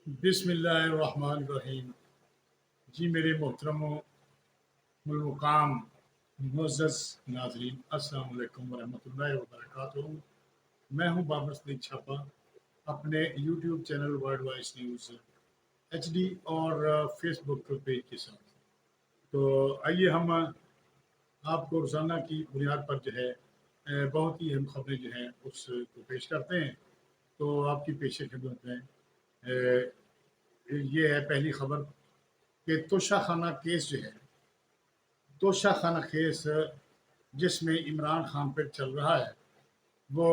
बिस्मिल्लाहिर्रहमानिर्रहीम। जी मेरे मोहतरम मुल्मुकाम मुअज़्ज़ज़ नाज़रीन, अस्सलाम वालेकुम वरहमतुल्लाहि वबरकातुहू। मैं हूँ बाबर सदीक छापा, अपने YouTube channel world wise news HD और फेसबुक पेज के साथ। तो आइए हम आपको रोज़ाना की बुनियाद पर जो है बहुत ही अहम खबरें जो हैं उसको पेश करते हैं। तो आपकी पेश खिदमत में ये है पहली खबर कि तोशाखाना केस जो है, तोशाखाना केस जिसमें इमरान खान पर चल रहा है, वो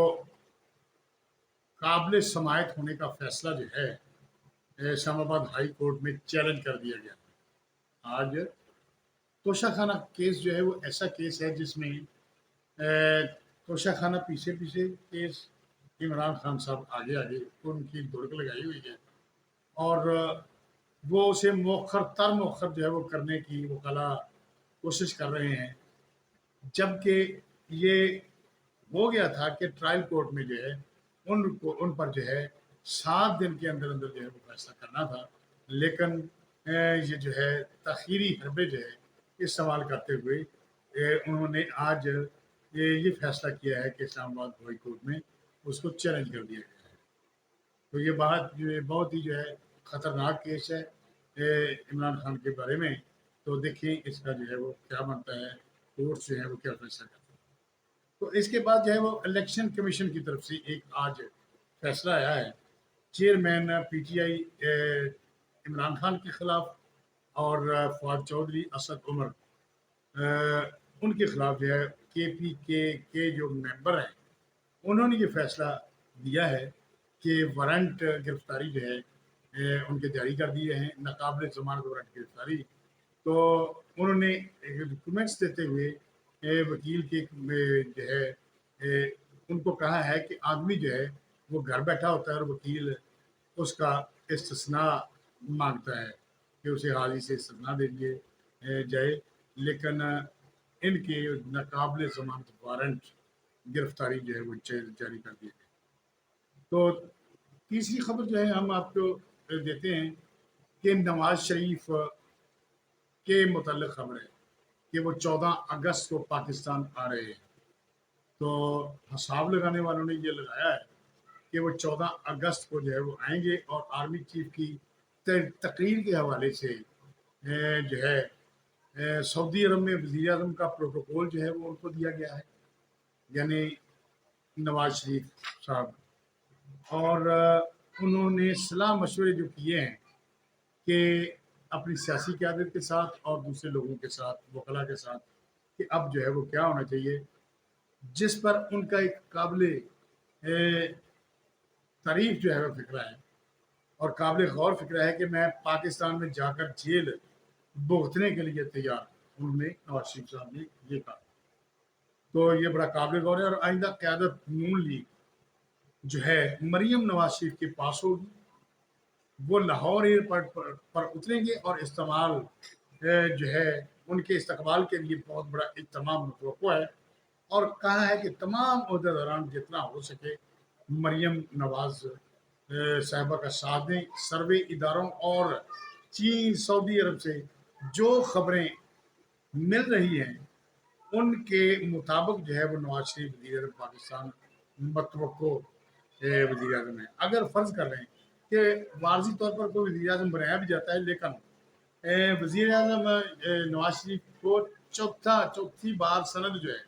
काबिल समायत होने का फैसला जो है इस्लामाबाद हाई कोर्ट में चैलेंज कर दिया गया। आज तोशाखाना केस जो है वो ऐसा केस है जिसमें तोशाखाना पीछे पीछे केस, इमरान खान साहब आगे आगे उनकी धुड़क लगाई हुई है और वो उसे मौखर तर मौखर जो है वो करने की वकाला कोशिश कर रहे हैं। जबकि ये हो गया था कि ट्रायल कोर्ट में जो है उन पर जो है 7 दिन के अंदर अंदर जो है वो फैसला करना था, लेकिन ये जो है तखीरी हरबे जो है इस्तेमाल करते हुए उन्होंने आज ये फैसला किया है कि इस्लामाबाद हाई कोर्ट में उसको चैलेंज कर दिया गया है। तो ये बात जो है बहुत ही जो है खतरनाक केस है इमरान खान के बारे में। तो देखिए इसका जो है वो क्या बनता है, कोर्ट जो है वो क्या फैसला करता है। तो इसके बाद जो है वो इलेक्शन कमीशन की तरफ से एक आज फैसला आया है। चेयरमैन पीटीआई इमरान खान के खिलाफ और फवाद चौधरी, असद उमर उनके खिलाफ जो है के जो मेंबर हैं उन्होंने ये फैसला दिया है कि वारंट गिरफ्तारी जो है उनके जारी कर दिए हैं, नाकाबिल ज़मानत वारंट गिरफ्तारी। तो उन्होंने डॉक्यूमेंट्स देते हुए वकील के जो है उनको कहा है कि आदमी जो है वो घर बैठा होता है और वकील उसका इस्तिस्ना मांगता है कि उसे हाल ही से इस्तिस्ना दे दिए जाए, लेकिन इनके नाकाबिल ज़मानत वारंट गिरफ्तारी जो है वो जारी कर दी गई। तो तीसरी खबर जो है हम आपको देते हैं कि नवाज शरीफ के मुतल्लिक़ खबर है कि वो 14 अगस्त को पाकिस्तान आ रहे हैं। तो हिसाब लगाने वालों ने ये लगाया है कि वो 14 अगस्त को जो है वो आएंगे और आर्मी चीफ की तकरीर के हवाले से जो है सऊदी अरब में वज़ीर आज़म का प्रोटोकॉल जो है वो उनको दिया गया है, यानी नवाज शरीफ साहब। और उन्होंने सलाह मशवरे जो किए हैं कि अपनी सियासी क़यादत के साथ और दूसरे लोगों के साथ, वकला के साथ, कि अब जो है वो क्या होना चाहिए, जिस पर उनका एक काबिल तारीफ जो है वो फ़िक्रा है और काबिल गौर फ़िक्रा है कि मैं पाकिस्तान में जाकर जेल भुगतने के लिए तैयार हूँ। उन्होंने नवाज शरीफ साहब ने ये कहा। तो ये बड़ा काबिल गौर है और आइंदा क़यादत नून लीग जो है मरियम नवाज शरीफ के पास होगी। वो लाहौर एयरपोर्ट पर उतरेंगे और इस्तेमाल जो है उनके इस्तकबाल के लिए बहुत बड़ा इत्तमाम मुतवक्को है और कहा है कि तमाम ओहदेदारान जितना हो सके मरियम नवाज साहिबा का साथ दें। सर्वे इदारों और चीन, सऊदी अरब से जो खबरें मिल रही हैं उनके मुताबिक जो है वो नवाज शरीफ वज़ीर पाकिस्तान मतवक्को वज़ीर आज़म है। अगर फ़र्ज़ कर लें कि वाज़ी तौर पर कोई वज़ीर आज़म बनाया भी जाता है, लेकिन वज़ीर आज़म नवाज शरीफ को चौथी बार सनद जो है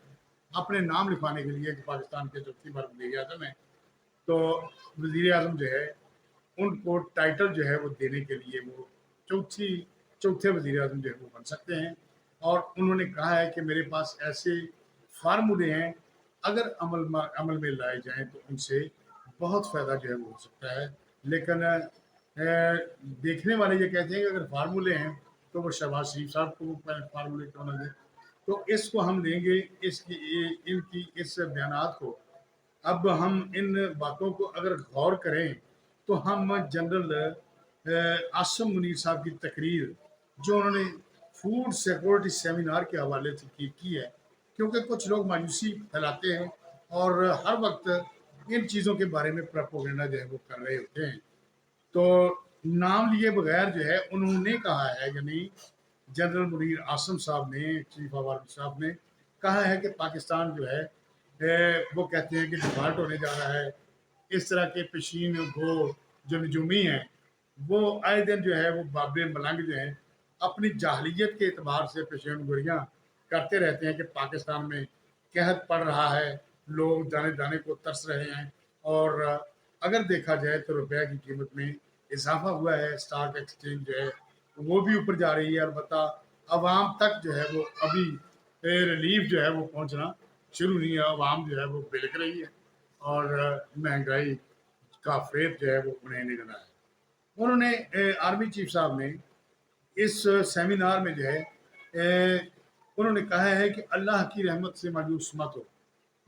अपने नाम लिखवाने के लिए कि पाकिस्तान के चौथी बार वज़ीर आज़म है, तो वज़ीर आज़म जो है उनको टाइटल जो है वो देने के लिए वो चौथे वज़ीर आज़म जो है वो बन सकते हैं। और उन्होंने कहा है कि मेरे पास ऐसे फार्मूले हैं, अगर अमल में लाए जाएँ तो उनसे बहुत फ़ायदा जो है वो हो सकता है। लेकिन देखने वाले ये कहते हैं कि अगर फार्मूले हैं तो वो शहबाज शरीफ साहब को वो फार्मूले क्यों ना दें। तो इसको हम लेंगे, इनकी इस बयानात को। अब हम इन बातों को अगर गौर करें तो हम जनरल आसिम मुनीर साहब की तकरीर जो उन्होंने फूड सिक्योरिटी सेमिनार के हवाले से की है, क्योंकि कुछ लोग मायूसी फैलाते हैं और हर वक्त इन चीज़ों के बारे में प्रोपेगेंडा जो है वो कर रहे होते हैं। तो नाम लिए बगैर जो है उन्होंने कहा है, यानी जनरल मुनीर आसम साहब ने, चीफ ऑफ आर्मी साहब ने कहा है कि पाकिस्तान जो है वो कहते हैं कि डिफॉल्ट होने जा रहा है। इस तरह के पेशीन गो जो नजूमी हैं वो आए दिन जो है वो बाबे मलंग जो हैं अपनी जाहलीत के एतबार से पेशीन गोरियाँ करते रहते हैं कि पाकिस्तान में कहत पड़ रहा है, लोग दाने दाने को तरस रहे हैं। और अगर देखा जाए तो रुपये की कीमत में इजाफा हुआ है, स्टॉक एक्सचेंज जो है वो भी ऊपर जा रही है। अलबत्ता आवाम तक जो है वो अभी रिलीफ जो है वो पहुंचना शुरू नहीं है। आवाम जो है वो बिलक रही है और महंगाई का फेर जो है वो उन्हें नहीं लगा है। उन्होंने आर्मी चीफ साहब ने इस सेमिनार में जो है उन्होंने कहा है कि अल्लाह की रहमत से मायूस मत हो,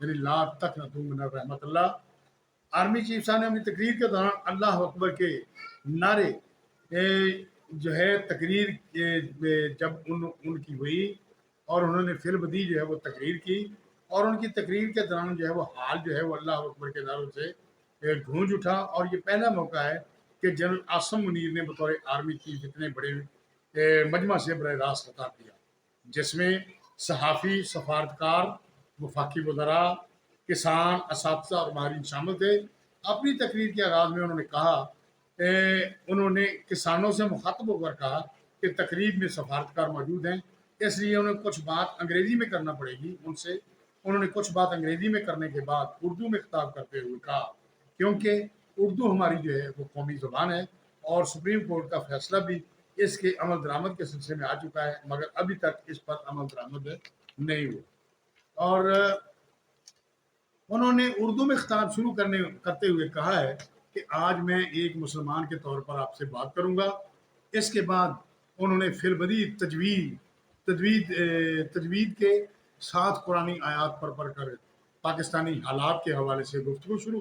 यानी ला तक न तुम मिन रहमत अल्लाह। आर्मी चीफ साहब ने अपनी तकरीर के दौरान अल्लाह अकबर के नारे जो है तकरीर जब उनकी हुई और उन्होंने फिल्म दी जो है वो तकरीर की, और उनकी तकरीर के दौरान जो है वो हाल जो है वो अल्लाह अकबर के नारों से गूंज उठा। और ये पहला मौका है कि जनरल आसम मुनीर ने बतौर आर्मी चीफ इतने बड़े मजमा से बर रास्त खिताब किया, जिसमें सहाफ़ी, सफारतकार, वफाकी वज़रा, किसान, असातिज़ा और माहिरीन शामिल थे। अपनी तकरीर के आगाज़ में उन्होंने कहा उन्होंने किसानों से मुखातब होकर कहा कि तकरीब में सफारतकार मौजूद हैं, इसलिए उन्हें कुछ बात अंग्रेज़ी में करना पड़ेगी उनसे। उन्होंने कुछ बात अंग्रेज़ी में करने के बाद उर्दू में खिताब करते हुए कहा, क्योंकि उर्दू हमारी जो है वो कौमी ज़ुबान है और सुप्रीम कोर्ट का फैसला भी इसके अमल दरामद के सिलसिले में आ चुका है, मगर अभी तक इस पर अमल दरामद नहीं हुआ। और उन्होंने उर्दू में खिताब शुरू करते हुए कहा है कि आज मैं एक मुसलमान के तौर पर आपसे बात करूंगा। इसके बाद उन्होंने फिलबदी तजवीद के साथ कुरानी आयात पर पढ़कर पाकिस्तानी हालात के हवाले से गुफ्तगू शुरू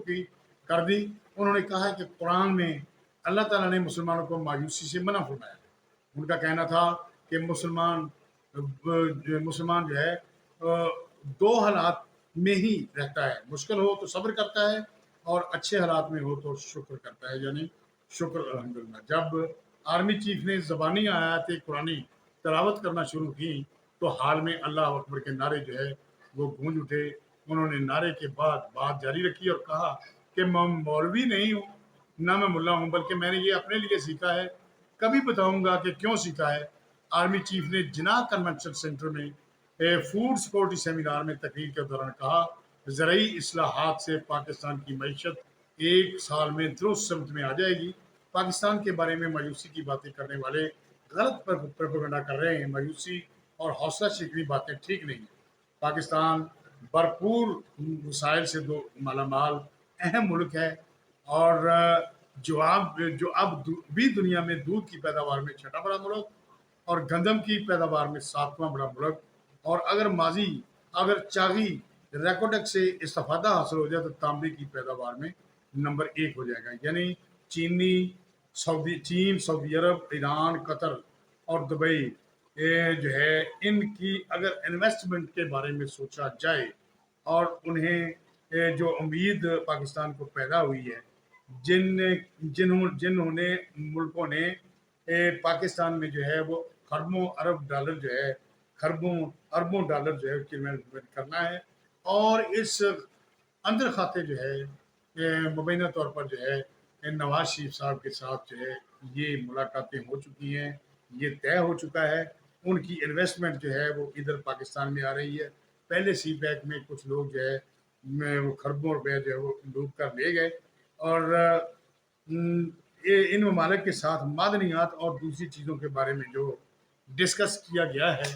कर दी। उन्होंने कहा है कि कुरान में अल्लाह ताला ने मुसलमानों को मायूसी से मना फरमाया। उनका कहना था कि मुसलमान जो है दो हालात में ही रहता है, मुश्किल हो तो सब्र करता है और अच्छे हालात में हो तो शुक्र करता है, यानी शुक्र अल्हम्दुलिल्लाह। जब आर्मी चीफ ने ज़बानी आयात कुरानी तलावत करना शुरू की तो हाल में अल्लाह अकबर के नारे जो है वो गूंज उठे। उन्होंने नारे के बाद बात जारी रखी और कहा कि मैं मौलवी नहीं हूँ, ना मैं मुल्ला हूँ, बल्कि मैंने ये अपने लिए सीखा है, कभी बताऊंगा कि क्यों सीखा है। आर्मी चीफ ने जिना कन्वेंशन सेंटर में फूड सिक्योरिटी सेमिनार में तकरीर के दौरान कहा, ज़रूरी इस्लाहात से पाकिस्तान की मईशत एक साल में दुरुस्त समत में आ जाएगी। पाकिस्तान के बारे में मायूसी की बातें करने वाले गलत प्रोपेगेंडा कर रहे हैं। मायूसी और हौसला शिकनी बातें ठीक नहीं है। पाकिस्तान भरपूर वसाइल से दो मालामाल अहम मुल्क है और जो अब भी दुनिया में दूध की पैदावार में छठा बड़ा मुल्क और गंदम की पैदावार में सातवां बड़ा मुल्क। और अगर चाही रेकोडेक से इस्तेफादा हासिल हो जाए तो तांबे की पैदावार में नंबर 1 हो जाएगा। यानी चीन, सऊदी अरब, ईरान, कतर और दुबई जो है इनकी अगर इन्वेस्टमेंट के बारे में सोचा जाए और उन्हें जो उम्मीद पाकिस्तान को पैदा हुई है, जिन्होंने मुल्कों ने पाकिस्तान में जो है वो खरबों अरब डॉलर जो है खरबों अरबों डॉलर जो है उसकी इन्वेस्टमेंट करना है। और इस अंदर खाते जो है मुबैना तौर पर जो है नवाज शरीफ साहब के साथ जो है ये मुलाकातें हो चुकी हैं, ये तय हो चुका है। उनकी इन्वेस्टमेंट जो है वो इधर पाकिस्तान में आ रही है। पहले सी पैक में कुछ लोग जो है वो खरबों रुपये जो है वो डूब कर ले गए। और इन ममालिक के साथ मादनियात और दूसरी चीज़ों के बारे में जो डिस्कस किया गया है,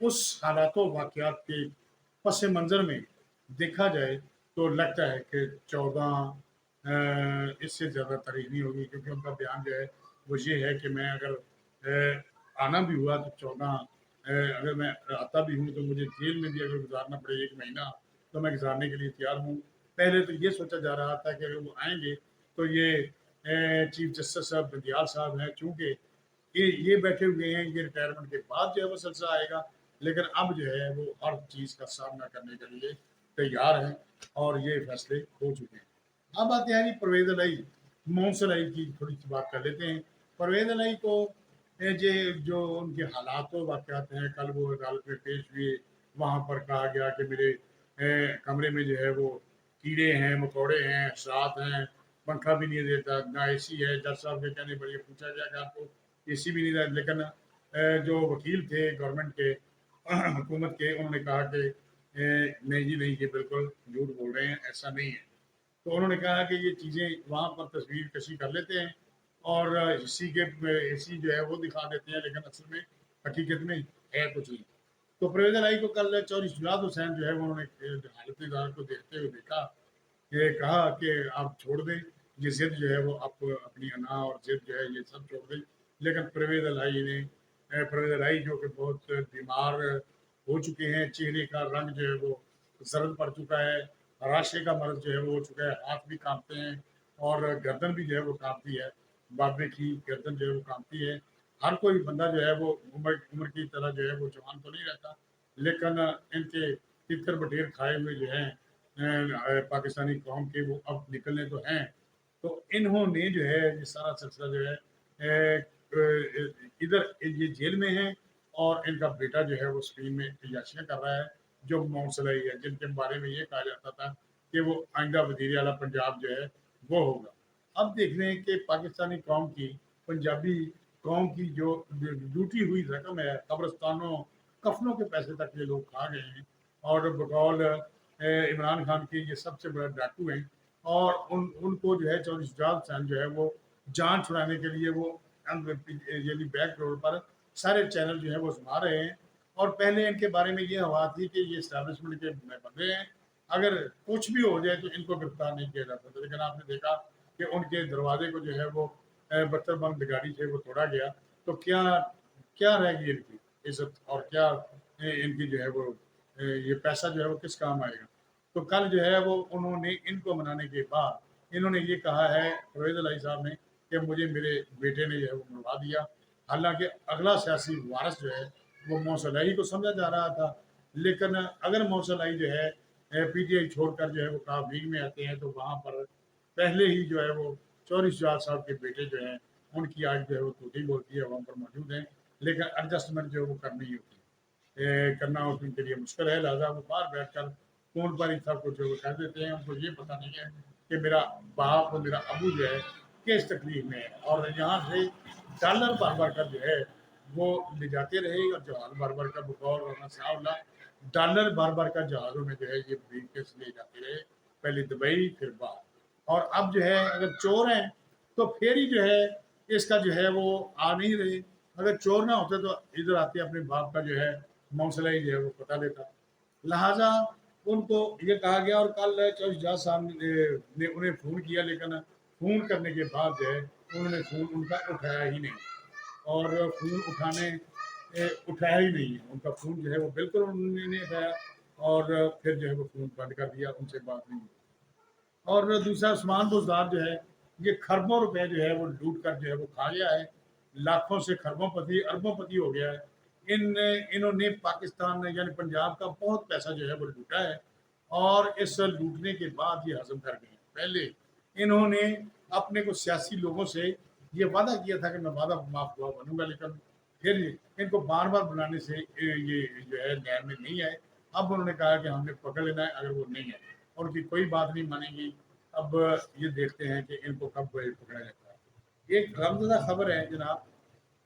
उस हालातों वाक़यात के पस मंज़र में देखा जाए तो लगता है कि 14 इससे ज़्यादा तारीख नहीं होगी, क्योंकि उनका बयान जो है वो ये है कि मैं अगर आना भी हुआ तो 14 अगर मैं आता भी हूँ तो मुझे जेल में भी अगर गुजारना पड़े 1 महीना तो मैं गुजारने के लिए तैयार हूँ। पहले तो ये सोचा जा रहा था कि अगर वो आएंगे तो ये चीफ जस्टिस साहब बंदियाल साहब हैं, चूँकि ये बैठे हुए हैं, ये रिटायरमेंट के बाद जो है वो सिलसिला आएगा। लेकिन अब जो है वो हर चीज़ का सामना करने के लिए तैयार हैं और ये फैसले हो चुके हैं। अब आते हैं जी परवेज़ इलाही, मोहसिन इलाही की थोड़ी सी बात कर लेते हैं। परवेज़ इलाही को ये जो उनके हालात व वाक़यात हैं, कल वो अदालत में पेश हुए, वहाँ पर कहा गया कि मेरे कमरे में जो है वो कीड़े हैं, मकोड़े हैं, हशरात हैं, पंखा भी नहीं देता, ना एसी है। जज साहब के कहने पर ये पूछा गया कि आपको एसी भी नहीं था, लेकिन जो वकील थे गवर्नमेंट के हुकूमत के, उन्होंने कहा कि नहीं जी नहीं, ये बिल्कुल झूठ बोल रहे हैं, ऐसा नहीं है। तो उन्होंने कहा कि ये चीज़ें वहाँ पर तस्वीर कशी कर लेते हैं और इसी जो है वो दिखा देते हैं, लेकिन असल में हकीकत में है कुछ नहीं। तो परवेज़ इलाही को कल चौधरी शुजात हुसैन जो है वो उन्होंने हालत इदारत को देखते हुए देखा, ये कहा कि आप छोड़ दें, ये ज़िद जो है वो आप अपनी अना और ज़िद जो है ये सब छोड़ दें। लेकिन परवेज़ इलाही जो कि बहुत बीमार हो चुके हैं, चेहरे का रंग जो है वो ज़र्द पड़ चुका है, हराशे का मर्ज़ जो है वो हो चुका है, हाथ भी काँपते हैं और गर्दन भी जो है वो काँपती है, बाबे की गर्दन जो है वो काँपती है। हर कोई बंदा जो है वो उम्र उम्र की तरह जो है वो जवान तो नहीं रहता, लेकिन इनके तितर बटेर खाए हुए जो हैं पाकिस्तानी कौम के, वो अब निकलने तो हैं। तो इन्होंने जो है ये सारा सिलसिला जो है इधर ये जेल में है और इनका बेटा जो है वो स्पेन में याचियाँ कर रहा है, जो मौसलाई है, जिनके बारे में ये कहा जाता था कि वो आइंदा वज़ीर आला पंजाब जो है वो होगा। अब देख रहे हैं कि पाकिस्तानी कौम की, पंजाबी कौम की जो लूटी हुई रकम है, कब्रिस्तानों, कफ़नों के पैसे तक ये लोग खा गए हैं और बकौल इमरान खान के ये सबसे बड़ा डाकू हैं और उनको जो है चौधरी शुजात हुसैन जो है वो जान छुड़ाने के लिए वो यानी बैक डोर पर सारे चैनल जो है वो सुना रहे हैं। और पहले इनके बारे में ये हवा थी कि ये इस्टेब्लिशमेंट के बंदे हैं, अगर कुछ भी हो जाए तो इनको गिरफ्तार नहीं किया जा सकता। लेकिन आपने देखा कि उनके दरवाजे को जो है वो बख्तरबंद गाड़ी से वो तोड़ा गया, तो क्या क्या रह गई इनकी इज्जत और क्या इनकी जो है वो ये पैसा जो है वो किस काम आएगा। तो कल जो है वो उन्होंने इनको मनाने के बाद इन्होंने ये कहा है परवेज़ इलाही साहब ने कि मुझे मेरे बेटे ने जो है वो मरवा दिया। हालांकि अगला सियासी वारस जो है वो मौसलाई को समझा जा रहा था, लेकिन अगर मौसलाई जो है पीटीआई छोड़कर जो है वो काफ लीग में आते हैं, तो वहाँ पर पहले ही जो है वो चौधरी शुजात साहब के बेटे जो हैं उनकी आज जो है वो टूटी बोलती है, वहाँ पर मौजूद हैं, लेकिन एडजस्टमेंट जो है वो करनी ही होती है, करना उनके लिए मुश्किल है। लिहाजा वो बाहर बैठ कर फ़ोन पर ही सब कुछ जो वो कह देते हैं, उनको ये पता नहीं है कि मेरा बाप और मेरा अबू जो है किस तकलीफ में है, और यहाँ से डॉलर भर भर कर जो है वो ले जाते रहे, और जहाज भर भर कर बकौल और सावला डॉलर भर भर कर जहाज़ों में जो है ये ब्रीफकेस ले जाते रहे, पहले दुबई फिर बाहर। और अब जो है अगर चोर हैं तो फिर ही जो है इसका जो है वो आ नहीं रहे। अगर चोर ना होते तो इधर आके अपने बाप का जो है मौसला ही जो है वो पता लेता। लिहाजा उनको ये कहा गया, और कल चौधरी जज साहब ने उन्हें फ़ोन किया, लेकिन फ़ोन करने के बाद जो है उन्होंने फ़ोन उनका उठाया ही नहीं, और फ़ोन उठाया ही नहीं है उनका फ़ोन जो है वो बिल्कुल उन्होंने नहीं उठाया, और फिर जो है वो फ़ोन बंद कर दिया, उनसे बात नहीं हुई। और दूसरा उस्मान बुज़दार जो है ये खरबों रुपए जो है वो लूट कर जो है वो खा गया है, लाखों से खरबों अरबों हो गया है। इन्होंने पाकिस्तान यानी पंजाब का बहुत पैसा जो है वो लूटा है, और इस लूटने के बाद ये हजम कर गए हैं। पहले इन्होंने अपने को सियासी लोगों से ये वादा किया था कि मैं वादा माफ हुआ बनूंगा, लेकिन फिर इनको बार बार बुलाने से ये जो है न्याय में नहीं आए। अब उन्होंने कहा कि हमने पकड़ लेना है, अगर वो नहीं है उनकी कोई बात नहीं मानेंगी। अब ये देखते हैं कि इनको कब पकड़ा जाता है। एक गमज़दा खबर है जनाब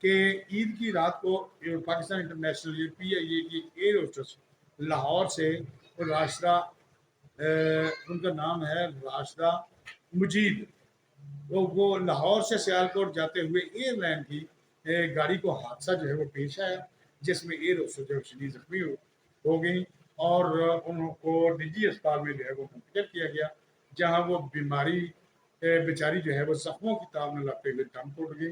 कि ईद की रात को पाकिस्तान इंटरनेशनल पीआईए की एयर होस्टेस लाहौर से राशिदा, उनका नाम है राशिदा मुजीद, वो लाहौर से सियालकोट जाते हुए एयरलाइन की गाड़ी को हादसा जो है वो पेश आया, जिसमें एयर होस्टेस जो शदीद जख्मी हो गई, और उनको निजी अस्पताल में जो है वो मुंतकिल किया गया, जहां वो बीमारी बेचारी जो है वो जख्मों की ताब न लाते हुए दम तोड़ गई।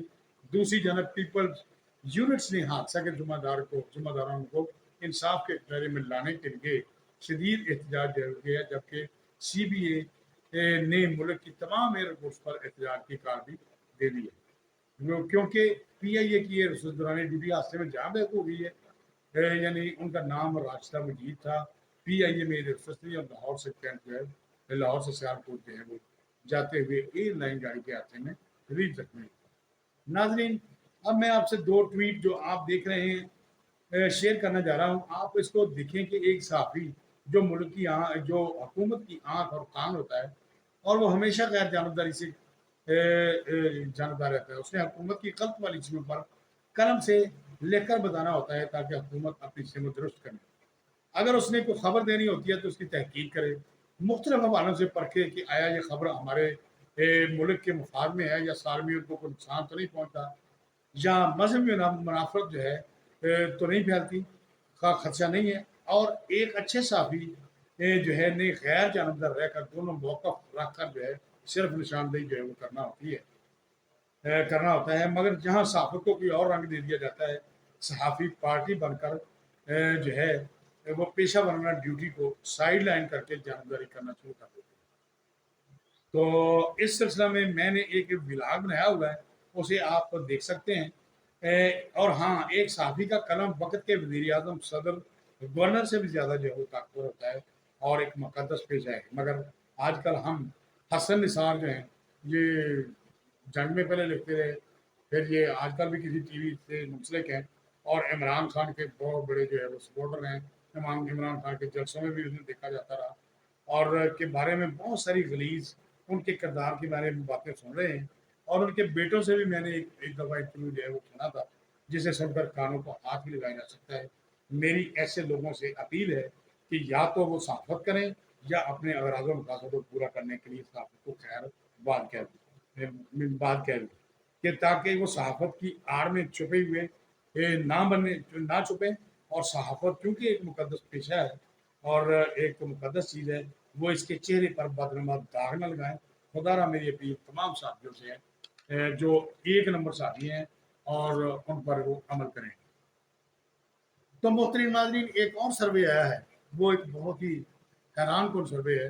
दूसरी जानब पीपल्स यूनिट्स ने हादसा के जुम्मेदारों को इंसाफ के दायरे में लाने के लिए शदीद एहतजाज किया, जबकि CBA ने मुल्क की तमाम एयरपोर्ट्स पर एहतजाज की कार भी दे दी है, क्योंकि PIA की एयर उस दौरान ड्यूटी हादसे में जहाँ बेक हो गई है। यानी उनका नाम राशिदा मजीद था, PIA में एयर थी, और लाहौर से कैंट जो है लाहौर से सियालकोट जो है वो जाते हुए एयरलाइन गाड़ी के हादसे में शदीद जख्मी। नाजरीन, अब मैं आपसे दो ट्वीट जो आप देख रहे हैं शेयर करना जा रहा हूँ। आप इसको देखें कि एक सहाफ़ी जो मुल्क की जो हुकूमत की आँख और कान होता है, और वो हमेशा गैर जानबदारी से जानबदार रहता है। उसने हुकूमत की गलत वाली चीज़ों पर कलम से लिखकर बताना होता है ताकि हुकूमत अपनी सिमत दुरुस्त करे। अगर उसने कोई खबर देनी होती है तो उसकी तहकीक करे, मुख्तलिफ हवालों से परखे कि आया ये खबर हमारे मुल्क के मफाद में है या सालमियत को कोई नुकसान तो नहीं पहुंचता, या मजहबी मुनाफरत जो है तो नहीं फैलती का खदशा नहीं है। और एक अच्छे साफी जो है ने गैर जानबदार रहकर दोनों मौक़िफ़ रख कर जो है सिर्फ निशानदेही जो है वो करना होता है। मगर जहाँ सहाफ़त को कोई और रंग दे दिया जाता है, सहाफ़ी पार्टी बनकर जो है वो पेशा वराना ड्यूटी को साइड लाइन करके जानबदारी करना शुरू कर देते हैं। तो इस सिलसिला में मैंने एक व्लॉग बनाया हुआ है, उसे आप देख सकते हैं। और हाँ, एक सहाफ़ी का कलम वक़्त के वज़ीर-ए-आज़म, सदर, गवर्नर से भी ज़्यादा जो है वो ताकतवर होता है और एक मुक़द्दस पेशा है। मगर आजकल हम हसन निसार जो हैं, ये जंग में पहले लिखते रहे, फिर ये आजकल भी किसी टीवी से मुंसलिक हैं और इमरान खान के बहुत बड़े जो है वो सपोर्टर हैं। इमरान खान के जलसों में भी उन्हें देखा जाता रहा और के बारे में बहुत सारी गलीज़ उनके किरदार के बारे में बातें सुन रहे हैं। और उनके बेटों से भी मैंने एक दफ़ा इंटरव्यू जो है वो सुना था, जिसे सुनकर कानों को हाथ भी लगाया जा सकता है। मेरी ऐसे लोगों से अपील है कि या तो वो सहाफ़त करें या अपने अगराज़ और मकासद को पूरा करने के लिए सहाफ़त को खैर बाद कह दें कि ताकि वो सहाफ़त की आड़ में छुपे हुए ना छुपें। और सहाफ़त चूँकि एक मुक़द्दस पेशा है और एक मुक़द्दस चीज़ है, वो इसके चेहरे पर बदनुमा दाग ना लगाएँ। खुदारा मेरी अपील तमाम साथियों से है जो एक नंबर साथी हैं और उन पर वो अमल करें। तो मोहतरम नाज़रीन, एक और सर्वे आया है, वो एक बहुत ही हैरानकुन सर्वे है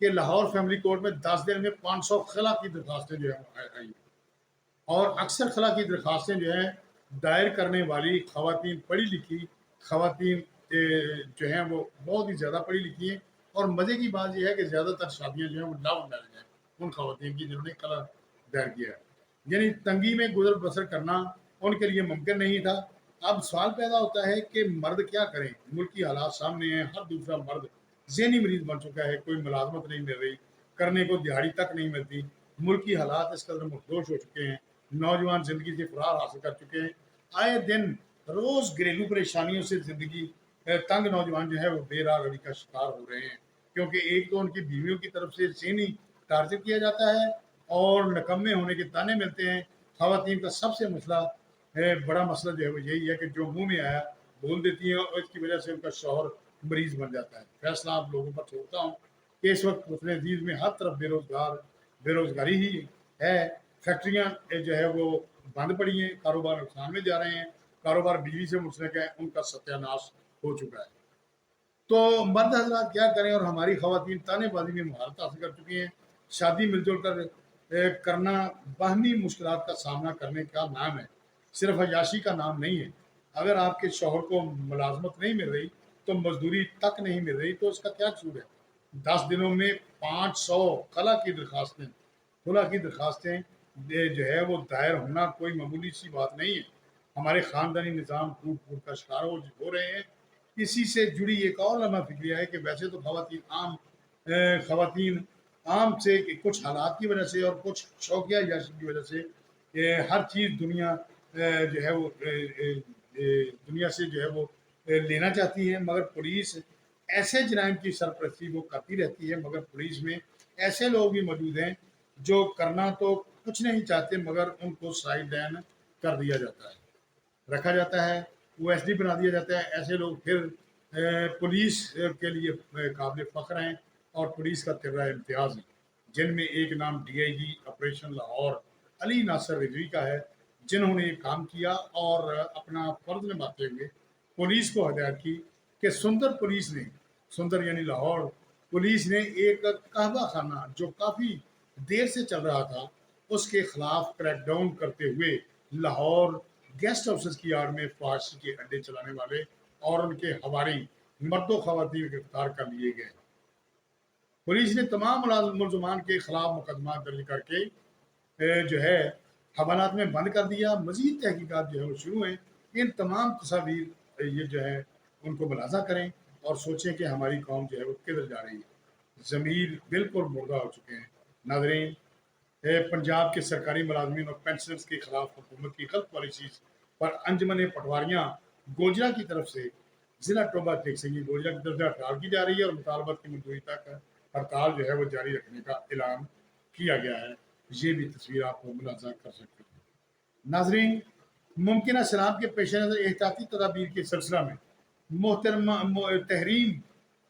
कि लाहौर फैमिली कोर्ट में 10 दिन में 500 खला की दरखास्तें जो है आई। और अक्सर खला की दरखास्तें जो हैं दायर करने वाली खवातीन पढ़ी लिखी खवातीन जो हैं वो बहुत ही ज़्यादा पढ़ी लिखी हैं। और मज़े की बात यह है कि ज़्यादातर शादियाँ जो हैं वो लव मैरिज हैं उन खवातीन की जिन्होंने खला दायर किया है। यानी तंगी में गुजर बसर करना उनके लिए मुमकिन नहीं था। अब सवाल पैदा होता है कि मर्द क्या करें? मुल्क की हालात सामने हैं, हर दूसरा मर्द ज़हनी मरीज़ बन चुका है, कोई मुलाज़मत नहीं मिल रही, करने को दिहाड़ी तक नहीं मिलती। मुल्क की हालात इस कदर मुखदोश हो चुके हैं, नौजवान ज़िंदगी से फरार हासिल कर चुके हैं। आए दिन रोज़ घरेलू परेशानियों से ज़िंदगी तंग नौजवान जो है वो बेरागरी का शिकार हो रहे हैं, क्योंकि एक तो उनकी बीवियों की तरफ से ज़हनी टार्चर किया जाता है और निकम्मे होने के ताने मिलते हैं। ख़वातीन का सबसे बड़ा मसला जो है वो यही है कि जो मुँह में आया बोल देती हैं और इसकी वजह से उनका शौहर मरीज़ बन जाता है। फैसला आप लोगों पर छोड़ता हूँ कि इस वक़्त अपने अज़ीज़ में हर तरफ बेरोज़गारी ही है। फैक्ट्रियाँ जो है वो बंद पड़ी हैं, कारोबार नुकसान में जा रहे हैं, कारोबार बिजली से मुंसलिक है, उनका सत्यानाश हो चुका है। तो मर्द हज़रात क्या करें? और हमारी ख़वातीन तानेबाज़ी में महारत हासिल कर चुकी हैं। शादी मिल-जुल कर करना बाहमी मुश्किलात का सामना करने का नाम है, सिर्फ़ अय्याशी का नाम नहीं है। अगर आपके शौहर को मुलाज़मत नहीं मिल रही, तो मज़दूरी तक नहीं मिल रही, तो उसका क्या कसूर है? 10 दिनों में 500 खला की दरखास्तें जो है वो दायर होना कोई मामूली सी बात नहीं है। हमारे ख़ानदानी निज़ाम टूट-फूट का शिकार हो रहे हैं। इसी से जुड़ी एक और लम्हा फ़िक्रिया है कि वैसे तो ख़वातीन आम से कुछ हालात की वजह से और कुछ शौकिया अय्याशी की वजह से हर चीज़ जो है वो दुनिया से जो है वो लेना चाहती है। मगर पुलिस ऐसे जराइम की सरपरस्ती वो करती रहती है, मगर पुलिस में ऐसे लोग भी मौजूद हैं जो करना तो कुछ नहीं चाहते, मगर उनको साइड लाइन कर दिया जाता है, रखा जाता है, ओएसडी बना दिया जाता है। ऐसे लोग फिर पुलिस के लिए काबिल फ़ख्र हैं और पुलिस का तिर्रा इम्तियाज़ है, जिनमें एक नाम डीआईजी ऑपरेशन लाहौर अली नासर रिजवी का है, जिन्होंने ये काम किया और अपना फ़र्ज़ निभाते हुए पुलिस को हदायत की कि सुंदर यानी लाहौर पुलिस ने एक कहवा खाना जो काफ़ी देर से चल रहा था, उसके खिलाफ क्रैकडाउन करते हुए लाहौर गेस्ट हाउसेस की आड़ में फांसी के अड्डे चलाने वाले और उनके हवारी मर्दों खवातीन गिरफ्तार कर लिए गए। पुलिस ने तमाम मुलजमान के खिलाफ मुकदमा दर्ज करके जो है हवालात में बंद कर दिया। मज़ीद तहकीकात जो है वो शुरू हैं। इन तमाम तस्वीर ये जो है उनको मुलाजा करें और सोचें कि हमारी कौम जो है वो किधर जा रही है। ज़मीर बिल्कुल मुर्दा हो चुके हैं। नाज़रीन, पंजाब के सरकारी मुलाजमीन और पेंशनर्स के खिलाफ हुकूमत की गलत पॉलिसीज पर अंजमन पटवारियाँ गोजरा की तरफ से जिला टोबा टेक सिंह गोजरा की तरफ से हड़ताल की जा रही है और मुतालबत की मंजूरी तक हड़ताल जो है वो जारी रखने का ऐलान किया गया है। ये भी तस्वीर आपको मुलाजा कर सकते हैं। नाजरीन, मुमकिन सैलाब के पेश नज़र एहतियाती तदाबीर के सिलसिला में मोहतरमा तहरीम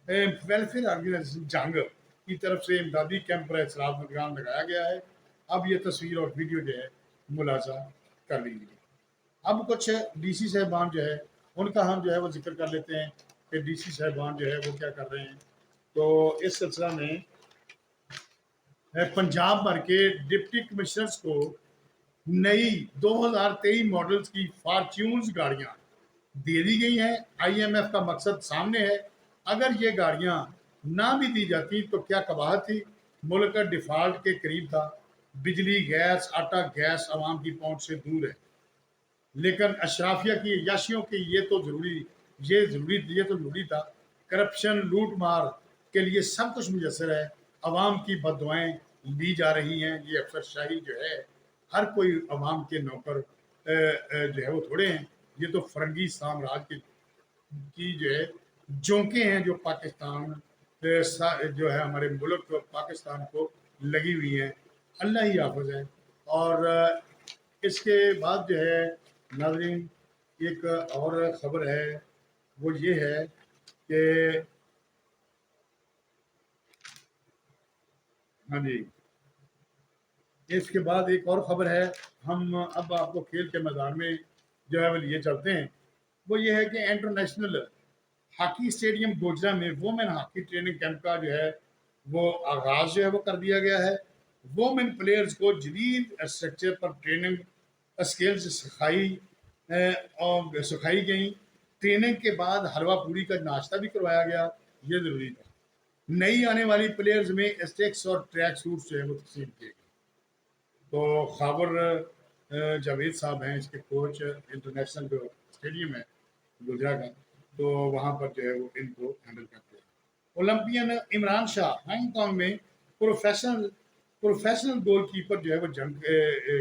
वेलफेयर ऑर्गेनाइजेशन जंग की तरफ से इमदादी कैंप पर सैलाब निगरान लगाया गया है। अब ये तस्वीर और वीडियो जो है मुलाजा कर लीजिए। अब कुछ डीसी साहबान जो है उनका हम जो है वो जिक्र कर लेते हैं कि डीसी साहबान जो है वो क्या कर रहे हैं। तो इस सिलसिला में पंजाब भर के डिप्टी कमिश्नर्स को नई 2023 मॉडल्स की फॉर्च्यून्स गाड़ियां दे दी गई हैं। आईएमएफ का मकसद सामने है। अगर ये गाड़ियां ना भी दी जाती तो क्या कबाहत थी। मुल्क का डिफॉल्ट के करीब था। बिजली, गैस, आटा, गैस आवाम की पहुंच से दूर है। लेकिन अशराफिया की याशियों की ये तो जरूरी था। करप्शन, लूट मार के लिए सब कुछ मुयसर है। अवाम की बददुआएं ली जा रही हैं। ये अफसरशाही जो है, हर कोई अवाम के नौकर जो है वो थोड़े हैं। ये तो फरंगी साम्राज्य की जो है जोंके हैं जो पाकिस्तान जो है हमारे मुल्क पाकिस्तान को लगी हुई हैं। अल्लाह ही हाफिज है। और इसके बाद जो है नाज़रीन एक और ख़बर है, वो ये है कि हाँ जी, इसके बाद एक और ख़बर है। हम अब आपको खेल के मैदान में जो है वो लिए चलते हैं। वो ये है कि इंटरनेशनल हॉकी स्टेडियम गोजरा में वोमेन हॉकी ट्रेनिंग कैंप का जो है वो आगाज़ जो है वो कर दिया गया है। वोमेन प्लेयर्स को जदीद स्ट्रक्चर पर ट्रेनिंग स्किल्स सिखाई गई। ट्रेनिंग के बाद हलवा पूरी का नाश्ता भी करवाया गया। ये ज़रूरी था। नई आने वाली प्लेयर्स में स्टेक्स और ट्रैक सूट जो है वो तकसीम किए गए। तो खाबर जावेद साहब हैं इसके कोच। इंटरनेशनल जो स्टेडियम है गुजरा का, तो वहाँ पर जो है वो इनको हैंडल करते हैं। ओलंपियन इमरान शाह हांगकॉन्ग में प्रोफेशनल प्रोफेशनल गोलकीपर जो है वो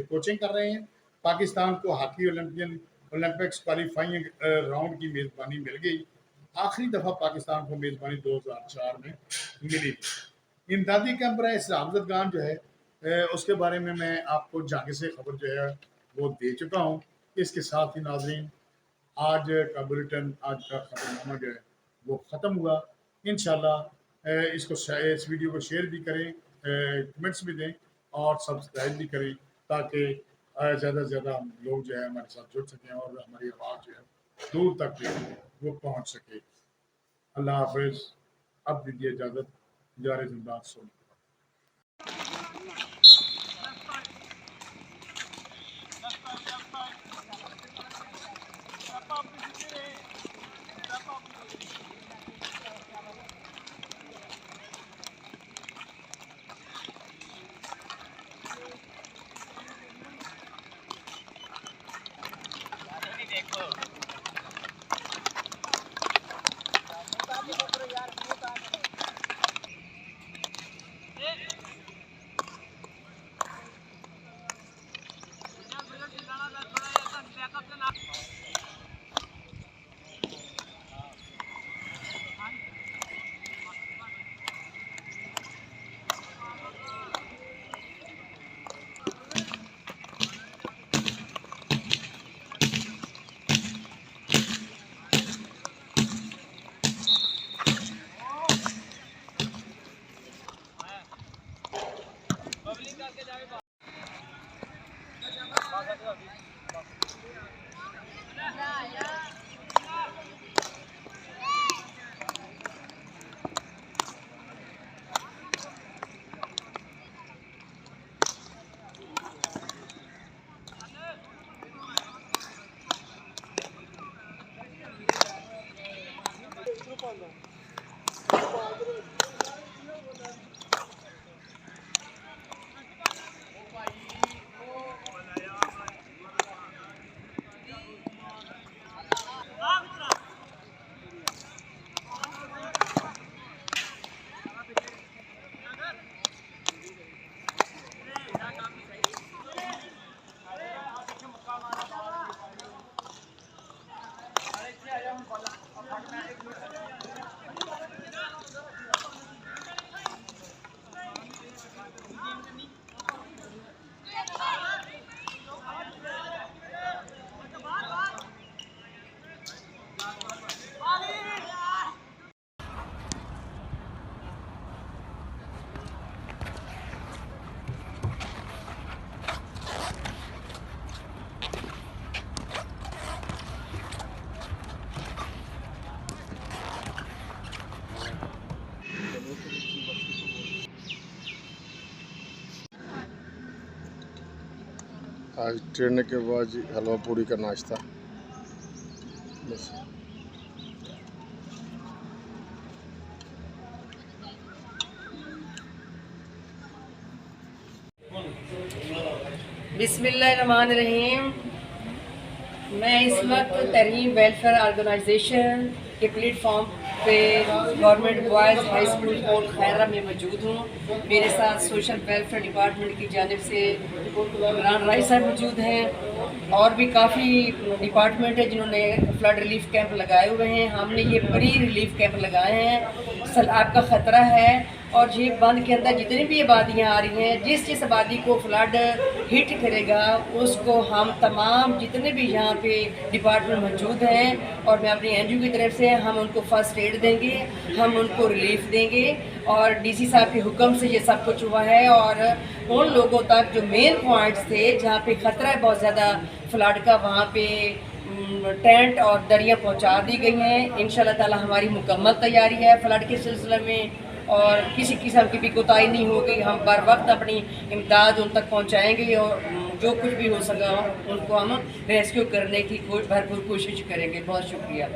कोचिंग कर रहे हैं। पाकिस्तान को हॉकी ओलंपिक्स क्वालिफाइंग राउंड की मेज़बानी मिल गई। आखिरी दफ़ा पाकिस्तान को मेज़बानी 2004 में मिली थी। इमदादी कैंप इस अफजद खान जो है उसके बारे में मैं आपको जाके से खबर जो है वो दे चुका हूँ। इसके साथ ही नाजरीन आज का बुलेटिन, आज का खबरनामा जो है वो ख़त्म हुआ। इंशाल्लाह इस वीडियो को शेयर भी करें, कमेंट्स भी दें और सब्सक्राइब भी करें ताकि ज़्यादा से ज़्यादा लोग जो है हमारे साथ जुड़ सकें और हमारी आवाज़ जो है दूर तक जो है वो पहुँच सके। अल्लाह हाफिज़। अब दीजिए इजाज़त। जार जिंदाबाद सुन। आज ट्रेन के बाद जी हलवा पूड़ी का नाश्ता बस। बिस्मिल्लाहिर्रहमानिर्रहीम। मैं इस वक्त तहरीम वेलफेयर ऑर्गेनाइजेशन के प्लेटफॉर्म पे government boys high school Kot Khaira में मौजूद हूँ। मेरे साथ सोशल वेलफेयर डिपार्टमेंट की जानिब से इमरान राय साहब मौजूद हैं और भी काफ़ी डिपार्टमेंट है जिन्होंने फ्लड रिलीफ कैंप लगाए हुए हैं। हमने ये प्री रिलीफ कैंप लगाए हैं। सैलाब का ख़तरा है और ये बंद के अंदर जितनी भी आबादियाँ आ रही हैं, जिस जिस आबादी को फ्लड हिट करेगा उसको हम तमाम जितने भी यहाँ पे डिपार्टमेंट मौजूद हैं और मैं अपनी एनजीओ की तरफ से हम उनको फर्स्ट एड देंगे, हम उनको रिलीफ देंगे और डीसी साहब के हुक्म से ये सब कुछ हुआ है। और उन लोगों तक जो मेन पॉइंट्स थे जहाँ पे ख़तरा है बहुत ज़्यादा फ्लड का, वहाँ पे टेंट और दरिया पहुँचा दी गई हैं। इंशाल्लाह ताला हमारी मुकम्मल तैयारी है फ्लड के सिलसिले में और किसी किस्म की भी कोताही नहीं होगी। हम बर वक्त अपनी इमदाद उन तक पहुँचाएँगे और जो कुछ भी हो सका उनको हम रेस्क्यू करने की भरपूर कोशिश करेंगे। बहुत शुक्रिया।